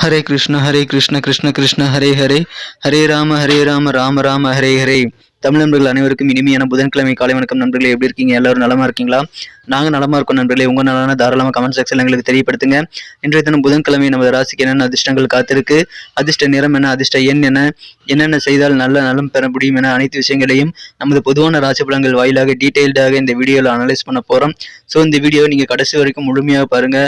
ஹரே கிருஷ்ண கிருஷ்ண கிருஷ்ண ஹரே ஹரே, ஹரே ராம ராம ராம ஹரே ஹரே. தமிழ் நண்பர்கள் அனைவருக்கும் இனிமையான புதன்கிழமை காலை வணக்கம் நண்பர்களே. எப்படி இருக்கீங்க? எல்லாரும் நலமா இருக்கீங்களா? நாங்கள் நலமா இருக்கோம் நண்பர்களே. உங்க நலன தாராளமாக கமெண்ட் செக்ஷன்ல எங்களுக்கு தெரியப்படுத்துங்க. இன்றைய தினம் புதன்கிழமை நமது ராசிக்கு என்னென்ன அதிர்ஷ்டங்கள் காத்திருக்கு, அதிர்ஷ்ட நிறம் என்ன, அதிர்ஷ்ட எண் என்ன, என்னென்ன செய்தால் நல்ல நலம் பெற முடியும் என அனைத்து விஷயங்களையும் நமது பொதுவான ராசி பலன்கள் வாயிலாக டீட்டெயில்டாக இந்த வீடியோவில் அனலைஸ் பண்ண போறோம். ஸோ இந்த வீடியோவை நீங்க கடைசி வரைக்கும் முழுமையாக பாருங்க.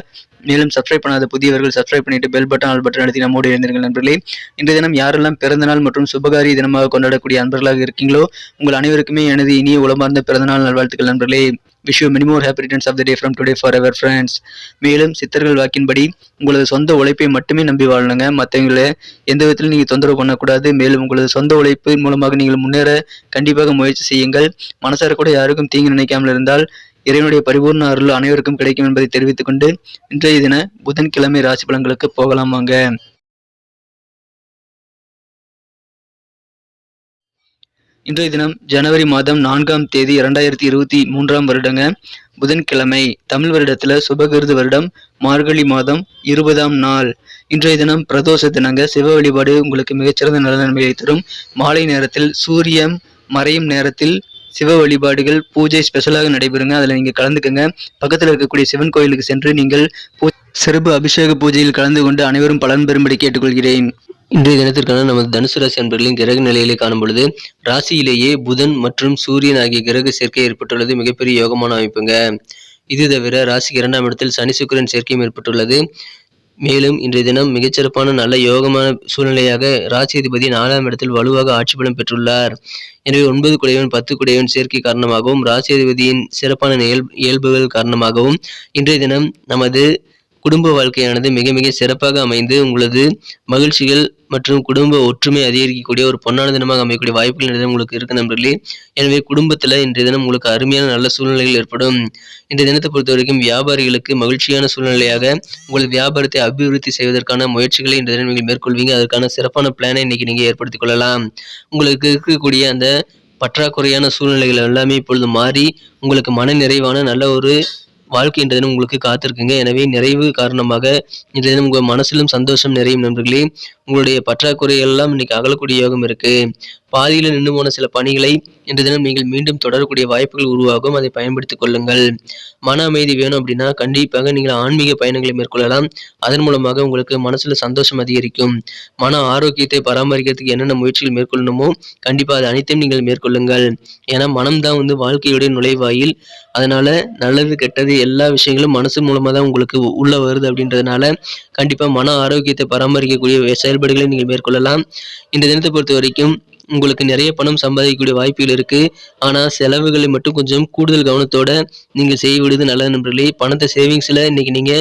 மேலும் சப்ஸ்கிரைப் பண்ணாத புதியவர்கள் சப்ஸ்கிரைப் பண்ணிட்டு பெல் பட்டன் ஆல் பட்டன் அழுத்தி நம்மோடு இருந்தீர்கள் நண்பர்களே. இன்றைய தினம் யாரெல்லாம் பிறந்தநாள் மற்றும் சுபகாரிய தினமாக கொண்டாடக்கூடிய அன்பர்களாக இருக்கீங்களோ உங்கள் அனைவருக்குமே எனது இனிய உளமார்ந்த பிறந்தநாள் நல்வாழ்த்துக்கள் நண்பர்களே. Wish you many more happy returns of the day from today for ever friends. மேலும் சித்தர்கள் வாக்கின்படி உங்களது சொந்த உழைப்பை மட்டுமே நம்பி வாழணுங்க. மற்றவங்களை எந்த விதத்திலும் நீங்கள் தொந்தரவு பண்ணக்கூடாது. மேலும் உங்களது சொந்த உழைப்பு மூலமாக நீங்கள் முன்னேற கண்டிப்பாக முயற்சி செய்யுங்கள். மனசார கூட யாருக்கும் தீங்கு நினைக்காமல் இருந்தால் இறைவனுடைய பரிபூர்ண அருள் அனைவருக்கும் கிடைக்கும் என்பதை தெரிவித்துக் கொண்டு இன்றைய தின புதன்கிழமை ராசி பலன்களுக்கு போகலாமாங்க. இன்றைய தினம் ஜனவரி மாதம் 4ஆம் தேதி 2023 வருடங்க, புதன்கிழமை. தமிழ் வருடத்துல சுபகிருது வருடம் மார்கழி மாதம் 20ஆம் நாள். இன்றைய தினம் பிரதோஷ தினங்க. சிவ வழிபாடு உங்களுக்கு மிகச்சிறந்த நல்ல நன்மையை தரும். மாலை நேரத்தில் சூரியன் மறையும் நேரத்தில் சிவ வழிபாடுகள் பூஜை ஸ்பெஷலாக நடைபெறுங்க. அதில் நீங்கள் கலந்துக்கங்க. பக்கத்தில் இருக்கக்கூடிய சிவன் கோயிலுக்கு சென்று நீங்கள் சிறப்பு அபிஷேக பூஜையில் கலந்து கொண்டு அனைவரும் பலன் பெறும்படி கேட்டுக்கொள்கிறேன். இன்றைய தினத்திற்கான நமது தனுசு ராசி அன்பர்களின் கிரக நிலையிலே காணும் பொழுது ராசியிலேயே புதன் மற்றும் சூரியன் ஆகிய கிரக சேர்க்கை ஏற்பட்டுள்ளது. மிகப்பெரிய யோகமான அமைப்புங்க. இது தவிர ராசிக்கு 2ஆம் இடத்தில் சனி சுக்கிரன் சேர்க்கையும் ஏற்பட்டுள்ளது. மேலும் இன்றைய தினம் மிகச்சிறப்பான நல்ல யோகமான சூழ்நிலையாக ராசி அதிபதி 4ஆம் இடத்தில் வலுவாக ஆட்சி பலம் பெற்றுள்ளார். எனவே 9 குடையவன் 10 குடையவன் சேர்க்கை காரணமாகவும் ராசி அதிபதியின் சிறப்பான இயல்புகள் காரணமாகவும் இன்றைய தினம் நமது குடும்ப வாழ்க்கையானது மிக மிக சிறப்பாக அமைந்து உங்களது மகிழ்ச்சிகள் மற்றும் குடும்ப ஒற்றுமை அதிகரிக்கக்கூடிய ஒரு பொன்னான தினமாக அமையக்கூடிய வாய்ப்புகள் இன்றைய தினம் உங்களுக்கு இருக்கு நண்பர்களே. எனவே குடும்பத்தில் இன்றைய தினம் உங்களுக்கு அருமையான நல்ல சூழ்நிலைகள் ஏற்படும். இன்றைய தினத்தை பொறுத்த வரைக்கும் வியாபாரிகளுக்கு மகிழ்ச்சியான சூழ்நிலையாக உங்கள் வியாபாரத்தை அபிவிருத்தி செய்வதற்கான முயற்சிகளை இன்றைய தினம் நீங்கள் மேற்கொள்வீங்க. அதற்கான சிறப்பான பிளானை இன்னைக்கு நீங்கள் ஏற்படுத்திக் கொள்ளலாம். உங்களுக்கு இருக்கக்கூடிய அந்த பற்றாக்குறையான சூழ்நிலைகள் எல்லாமே இப்பொழுது மாறி உங்களுக்கு மன நிறைவான நல்ல ஒரு வாழ்க்கை இன்றைய தினம் உங்களுக்கு காத்திருக்குங்க. எனவே நிறைவு காரணமாக இன்றைய தினம் உங்கள் மனசிலும் சந்தோஷம் நிறையும் நண்பர்களே. உங்களுடைய பற்றாக்குறை எல்லாம் இன்னைக்கு அகலக்கூடிய யோகம் இருக்கு. பாதியில் நின்று போன சில பணிகளை இன்றைய தினம் நீங்கள் மீண்டும் தொடரக்கூடிய வாய்ப்புகள் உருவாகும். அதை பயன்படுத்திக் கொள்ளுங்கள். மன அமைதி வேணும் அப்படின்னா கண்டிப்பாக நீங்கள் ஆன்மீக பயணங்களை மேற்கொள்ளலாம். அதன் மூலமாக உங்களுக்கு மனசுல சந்தோஷம் அதிகரிக்கும். மன ஆரோக்கியத்தை பராமரிக்கிறதுக்கு என்னென்ன முயற்சிகள் மேற்கொள்ளணுமோ கண்டிப்பா அது அனைத்தையும் நீங்கள் மேற்கொள்ளுங்கள். ஏன்னா மனம்தான் வாழ்க்கையுடைய நுழைவாயில். அதனால நல்லது கெட்டது எல்லா விஷயங்களும் மனசு மூலமா தான் உங்களுக்கு உள்ள வருது. அப்படின்றதுனால கண்டிப்பா மன ஆரோக்கியத்தை பராமரிக்கக்கூடிய செயல்பாடுகளை நீங்கள் மேற்கொள்ளலாம். இந்த தினத்தை பொறுத்த வரைக்கும் உங்களுக்கு நிறைய பணம் சம்பாதிக்கக்கூடிய வாய்ப்புகள் இருக்கு. ஆனா செலவுகளை மட்டும் கொஞ்சம் கூடுதல் கவனத்தோட நீங்கள் செய்ய விடுவது நல்லது நண்பர்களே. பணத்தை சேவிங்ஸ்ல இன்னைக்கு நீங்க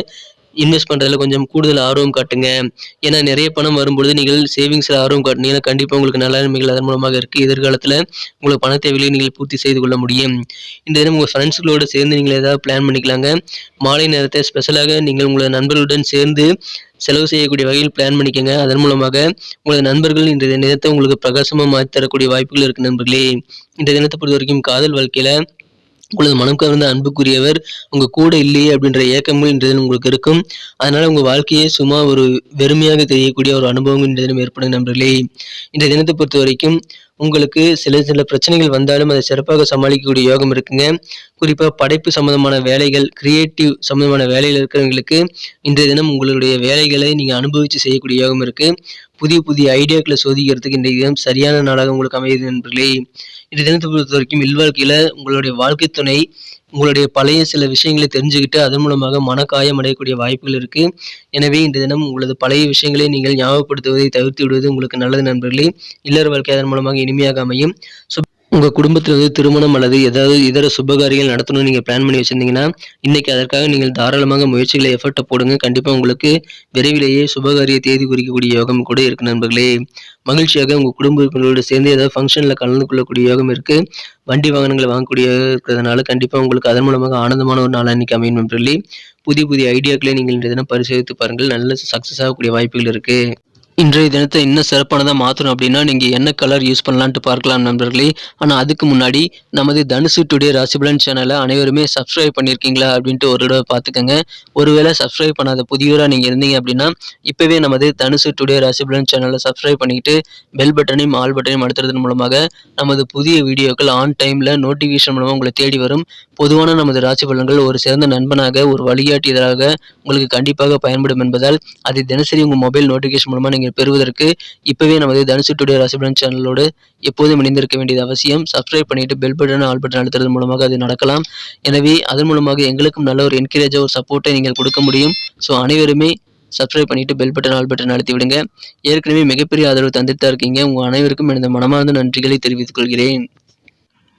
இன்வெஸ்ட் பண்றதுல கொஞ்சம் கூடுதல் ஆர்வம் காட்டுங்க. ஏன்னா நிறைய பணம் வரும்பொழுது நீங்கள் சேவிங்ஸ்ல ஆர்வம் காட்டினீங்கன்னா கண்டிப்பா உங்களுக்கு நல்ல நன்மைகள் அதன் மூலமாக இருக்கு. எதிர்காலத்துல உங்களுக்கு பண தேவைகளை நீங்கள் பூர்த்தி செய்து கொள்ள முடியும். இந்த தினம் உங்க ஃப்ரெண்ட்ஸ்களோட சேர்ந்து நீங்கள் ஏதாவது பிளான் பண்ணிக்கலாங்க. மாலை நேரத்தை ஸ்பெஷலாக நீங்கள் உங்களது நண்பர்களுடன் சேர்ந்து செலவு செய்யக்கூடிய வகையில் பிளான் பண்ணிக்கோங்க. அதன் மூலமாக உங்களது நண்பர்கள் இன்றைய தினத்தை உங்களுக்கு பிரகாசமா மாற்றி தரக்கூடிய வாய்ப்புகள் இருக்கு நண்பர்களே. இந்த தினத்தை பொறுத்த வரைக்கும் காதல் வாழ்க்கையில உங்களது மனம் கவர்ந்த அன்புக்குரியவர் உங்க கூட இல்லையே அப்படின்ற ஏக்கமும் இன்றைய தினம் உங்களுக்கு இருக்கும். அதனால உங்க வாழ்க்கையே சும்மா ஒரு வெறுமையாக தெரியக்கூடிய ஒரு அனுபவம் இன்றைய தினம் ஏற்படும் நண்பர்களே. இந்த தினத்தை பொறுத்த வரைக்கும் உங்களுக்கு சில சில பிரச்சனைகள் வந்தாலும் அதை சிறப்பாக சமாளிக்கக்கூடிய யோகம் இருக்குங்க. குறிப்பா படைப்பு சம்பந்தமான வேலைகள், கிரியேட்டிவ் சம்பந்தமான வேலையில் இருக்கிறவங்களுக்கு இன்றைய தினம் உங்களுடைய வேலைகளை நீங்க அனுபவிச்சு செய்யக்கூடிய யோகம் இருக்கு. புதிய புதிய ஐடியாக்களை சோதிக்கிறதுக்கு இன்றைய தினம் சரியான நாளாக உங்களுக்கு அமையுது நண்பர்களே. இந்த தினத்தை பொறுத்த வரைக்கும் இல்வாழ்க்கையில உங்களுடைய வாழ்க்கை துணை உங்களுடைய பழைய சில விஷயங்களை தெரிஞ்சுக்கிட்டு அதன் மூலமாக மனக்காயம் அடையக்கூடிய வாய்ப்புகள் இருக்கு. எனவே இந்த தினம் உங்களது பழைய விஷயங்களை நீங்கள் ஞாபகப்படுத்துவதை தவிர்த்து விடுவது உங்களுக்கு நல்லது நண்பர்களே. இல்லற வாழ்க்கை அதன் மூலமாக இனிமையாக அமையும். உங்க குடும்பத்தில் திருமணம் அல்லது ஏதாவது இதர சுபகாரியங்கள் நடத்தணும்னு நீங்க பிளான் பண்ணி வச்சிருந்தீங்கன்னா இன்னைக்கு அதற்காக நீங்கள் தாராளமாக முயற்சிகளை எஃபர்ட்டை போடுங்க. கண்டிப்பா உங்களுக்கு விரைவிலேயே சுபகாரிய தேதி குறிக்கக்கூடிய யோகம் கூட இருக்கு நண்பர்களே. மகிழ்ச்சியாக உங்க குடும்ப உறுப்பினர்களோடு சேர்ந்து ஏதாவது ஃபங்க்ஷன்ல கலந்து கொள்ளக்கூடிய யோகம் இருக்கு. வண்டி வாகனங்களை வாங்கக்கூடிய இருக்கிறதுனால கண்டிப்பா உங்களுக்கு அதன் மூலமாக ஆனந்தமான ஒரு நாள் அன்னைக்கு அமையும் நண்பர்களே. புதிய புதிய ஐடியாக்களை நீங்கள் இந்த தினம் பரிசோதித்து பாருங்கள். நல்ல சக்சஸ் ஆகக்கூடிய வாய்ப்புகள் இருக்கு. இன்றைய தினத்தை இன்னும் சிறப்பானதா மாத்தணும் அப்படின்னா, நீங்க என்ன கலர் யூஸ் பண்ணலான்ட்டு பார்க்கலாம் நண்பர்களே. ஆனா அதுக்கு முன்னாடி நமது தனுசு டுடே ராசிபலன் சேனல அனைவருமே சப்ஸ்கிரைப் பண்ணியிருக்கீங்களா அப்படின்ட்டு ஒரு தடவ பார்த்துக்கங்க. ஒருவேளை சப்ஸ்கிரைப் பண்ணாத புதியவரா நீங்க இருந்தீங்க அப்படின்னா, இப்பவே நமது தனுசு டுடே ராசிபலன் சேனல சப்ஸ்கிரைப் பண்ணிக்கிட்டு, பெல் பட்டனையும், ஆல் பட்டனையும் அழுத்துறதன் மூலமாக நமது புதிய வீடியோக்கள் ஆன் டைம்ல நோட்டிஃபிகேஷன் மூலமா உங்களை தேடி வரும். பொதுவான நமது ராசி பலன்கள் ஒரு சிறந்த நண்பனாக, ஒரு வழிகாட்டியராக உங்களுக்கு கண்டிப்பாக பயன்படும் என்பதால், அதை தினசரி உங்க மொபைல் நோட்டிஃபிகேஷன் மூலமா நீங்க பெறுவதற்கு இப்பவே நமது தனுசு டுடே ராசிபலன் சேனலோடு எப்போதும் இணைந்திருக்க வேண்டியது அவசியம். சப்ஸ்கிரைப் பண்ணிட்டு பெல் பட்டன், ஆல் பட்டன் அழுத்துறது மூலமாக அது நடக்கலாம். எனவே அதன் மூலமாக எங்களுக்கும் நல்ல ஒரு என்கரேஜா ஒரு சப்போர்ட்டை நீங்கள் கொடுக்க முடியும். ஸோ அனைவருமே சப்ஸ்கிரைப் பண்ணிட்டு பெல் பட்டன், ஆல் பட்டன் அழுத்தி விடுங்க. ஏற்கனவே மிகப்பெரிய ஆதரவு தந்துட்டு தான் இருக்கீங்க. உங்க அனைவருக்கும் எனது மனமார்ந்த நன்றிகளை தெரிவித்துக் கொள்கிறேன்.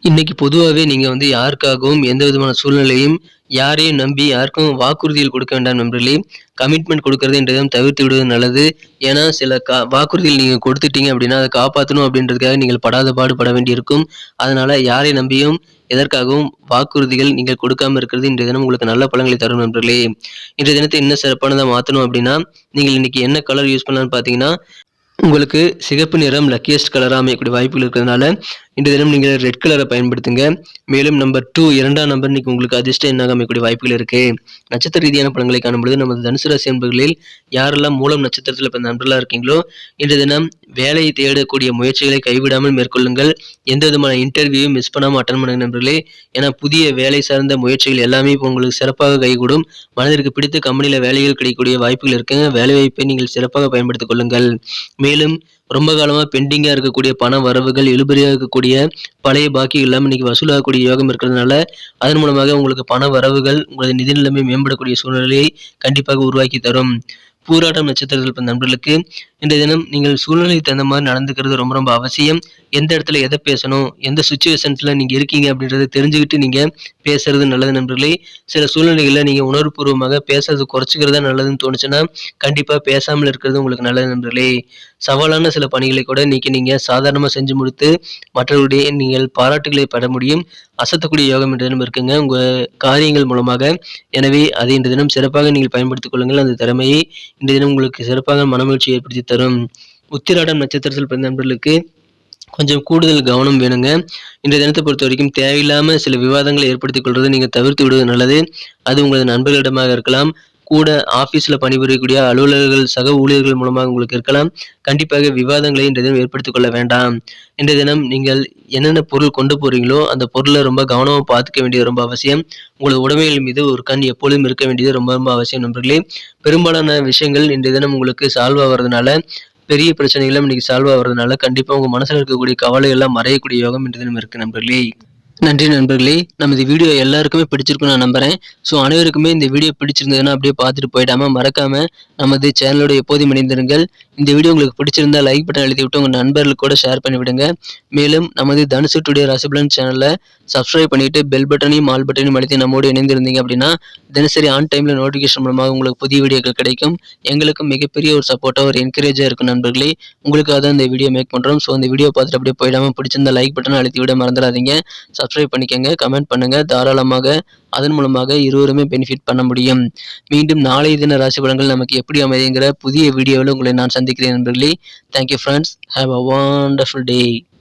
இன்னைக்கு பொதுவாவே நீங்க யாருக்காகவும் எந்த விதமான சூழ்நிலையும் யாரையும் நம்பி யாருக்கும் வாக்குறுதிகள் கொடுக்க வேண்டாம் நண்பர்களே. கமிட்மெண்ட் கொடுக்கறது என்றதும் தவிர்த்து விடுவது நல்லது. ஏன்னா சில வாக்குறுதிகள் நீங்க கொடுத்துட்டீங்க அப்படின்னா அதை காப்பாற்றணும் அப்படின்றதுக்காக நீங்கள் படாத பாடு பட வேண்டியிருக்கும். அதனால யாரை நம்பியும் எதற்காகவும் வாக்குறுதிகள் நீங்கள் கொடுக்காம இருக்கிறது இன்றைய தினம் உங்களுக்கு நல்ல பலன்களை தரும் நண்பர்களே. இன்றைய தினத்தை இன்னும் சிறப்பானதா மாற்றணும் அப்படின்னா நீங்கள் இன்னைக்கு என்ன கலர் யூஸ் பண்ணலாம்னு பார்த்தீங்கன்னா, உங்களுக்கு சிகப்பு நிறம் லக்கியஸ்ட் கலரா அமையக்கூடிய வாய்ப்புகள் இருக்கிறதுனால இந்த தினம் நீங்கள் ரெட் கலரை பயன்படுத்துங்க. மேலும் நம்பர் 2 2ஆம் நம்பர் இன்னைக்கு உங்களுக்கு அதிர்ஷ்ட எண்ணாக அமையக்கூடிய வாய்ப்புகள் இருக்கு. நட்சத்திர ரீதியான பலன்களை காணும்பொழுது நமது தனுசு ராசி அன்பர்களில் யாரெல்லாம் மூலம் நட்சத்திரத்தில் பிறந்த நண்பர்களா இருக்கீங்களோ இன்றைய தினம் வேலையை தேடக்கூடிய முயற்சிகளை கைவிடாமல் மேற்கொள்ளுங்கள். எந்த விதமான இன்டர்வியூவும் மிஸ் பண்ணாமல் அட்டன் பண்ணுங்க நண்பர்களே. ஏன்னா புதிய வேலை சார்ந்த முயற்சிகள் எல்லாமே இப்போ உங்களுக்கு சிறப்பாக கைகூடும். மனதிற்கு பிடித்த கம்பெனியில் வேலைகள் கிடைக்கக்கூடிய வாய்ப்புகள் இருக்குங்க. வேலை வாய்ப்பை நீங்கள் சிறப்பாக பயன்படுத்திக் கொள்ளுங்கள். மேலும் ரொம்ப காலமா பெண்டிங்கா இருக்கக்கூடிய பண வரவுகள், இழுபறியா இருக்கக்கூடிய பழைய பாக்கி இல்லாம இன்னைக்கு வசூலாகக்கூடிய யோகம் இருக்கிறதுனால, அதன் மூலமாக உங்களுக்கு பண வரவுகள், உங்களது நிதி நிலைமை மேம்படக்கூடிய சூழ்நிலையை கண்டிப்பாக உருவாக்கி தரும். பூராடம் நட்சத்திரத்தில் பிறந்த நண்பர்களுக்கு இன்றைய தினம் நீங்கள் சூழ்நிலைக்கு தகுந்த மாதிரி நடந்துக்கிறது ரொம்ப ரொம்ப அவசியம். எந்த இடத்துல எதை பேசணும், எந்த சுச்சுவேஷன்ஸ்ல நீங்க இருக்கீங்க அப்படின்றத தெரிஞ்சுக்கிட்டு நீங்க பேசுறது நல்லது நண்பர்களே. சில சூழ்நிலைகளில் நீங்க உணர்வுபூர்வமாக பேசுறது குறைச்சிக்கிறதா நல்லதுன்னு தோணுச்சுன்னா கண்டிப்பா பேசாமல் இருக்கிறது உங்களுக்கு நல்லது நண்பர்களே. சவாலான சில பணிகளை கூட இன்னைக்கு நீங்க சாதாரணமா செஞ்சு முடித்து மற்றவருடைய நீங்கள் பாராட்டுகளை பெற முடியும். அசத்தக்கூடிய யோகம் இன்றைய தினம் இருக்குங்க உங்க காரியங்கள் மூலமாக. எனவே அதை இன்றைய தினம் சிறப்பாக நீங்கள் பயன்படுத்திக் கொள்ளுங்கள். அந்த திறமையை இன்றைய தினம் உங்களுக்கு சிறப்பாக மனமகிழ்ச்சி ஏற்படுத்தி தரும். உத்திராடம் நட்சத்திரத்தில் பிறந்த நண்பர்களுக்கு கொஞ்சம் கூடுதல் கவனம் வேணுங்க. இன்றைய தினத்தை பொறுத்த வரைக்கும் தேவையில்லாம சில விவாதங்களை ஏற்படுத்திக் கொள்வதை நீங்க தவிர்த்து விடுவது நல்லது. அது உங்களது நண்பர்களிடமாக இருக்கலாம், கூட ஆபீஸ்ல பணிபுரியக்கூடிய அலுவலர்கள், சக ஊழியர்கள் மூலமாக உங்களுக்கு இருக்கலாம். கண்டிப்பாக விவாதங்களை இன்றைய தினம் ஏற்படுத்திக் கொள்ள வேண்டாம். இன்றைய தினம் நீங்கள் என்னென்ன பொருள் கொண்டு போறீங்களோ அந்த பொருளை ரொம்ப கவனமா பார்த்துக்க வேண்டியது ரொம்ப அவசியம். உங்களது உடைமைகள் மீது ஒரு கண் எப்பொழுதும் இருக்க வேண்டியது ரொம்ப ரொம்ப அவசியம் நண்பர்களே. பெரும்பாலான விஷயங்கள் இன்றைய தினம் உங்களுக்கு சால்வ் ஆகிறதுனால, பெரிய பிரச்சனைகளும் இன்னைக்கு சால்வ் ஆகிறதுனால கண்டிப்பா உங்க மனசுல இருக்கக்கூடிய கவலை எல்லாம் மறையக்கூடிய யோகம் இன்றைய தினம் இருக்கு நண்பர்களே. நன்றி நண்பர்களே. நமது வீடியோ எல்லாருக்குமே பிடிச்சிருக்குன்னு நான் நம்புறேன். ஸோ அனைவருக்குமே இந்த வீடியோ பிடிச்சிருந்ததுன்னா அப்படியே பார்த்துட்டு போயிடாம மறக்காம நமது சேனலோட எப்போதும் இணைந்திருங்கள். இந்த வீடியோ உங்களுக்கு பிடிச்சிருந்தா லைக் பட்டன் அழுத்தி விட்டு உங்க நண்பர்களுக்கு கூட ஷேர் பண்ணி விடுங்க. மேலும் நமது தனுசு டுடே ராசிபலன் சேனலை சப்ஸ்கிரைப் பண்ணிட்டு பெல் பட்டனையும், ஆல் பட்டனையும் அழுத்தி நம்மோடு இணைந்திருந்தீங்க அப்படின்னா தினசரி ஆன் டைம்ல நோட்டிஃபிகேஷன் மூலமாக உங்களுக்கு புதிய வீடியோக்கள் கிடைக்கும். எங்களுக்கும் மிகப்பெரிய ஒரு சப்போர்ட்டா ஒரு என்கரேஜா இருக்கும் நண்பர்களே. உங்களுக்காக தான் இந்த வீடியோ மேக் பண்றோம். ஸோ இந்த வீடியோ பார்த்துட்டு அப்படியே போயிடாம பிடிச்சிருந்தா லைக் பட்டனை அழுத்தி விட மறந்துடாதீங்க. சப்ஸ்கிரைப் பண்ணிக்கங்க, கமெண்ட் பண்ணுங்க. தாராளமாக அதன் மூலமாக இருவருமே பெனிஃபிட் பண்ண முடியும். மீண்டும் நாளைய தின ராசி பலன்கள் நமக்கு எப்படி அமையுங்கிற புதிய வீடியோவில் உங்களை நான் சந்திக்கிறேன் நண்பர்களே. Thank you friends. Have a wonderful day.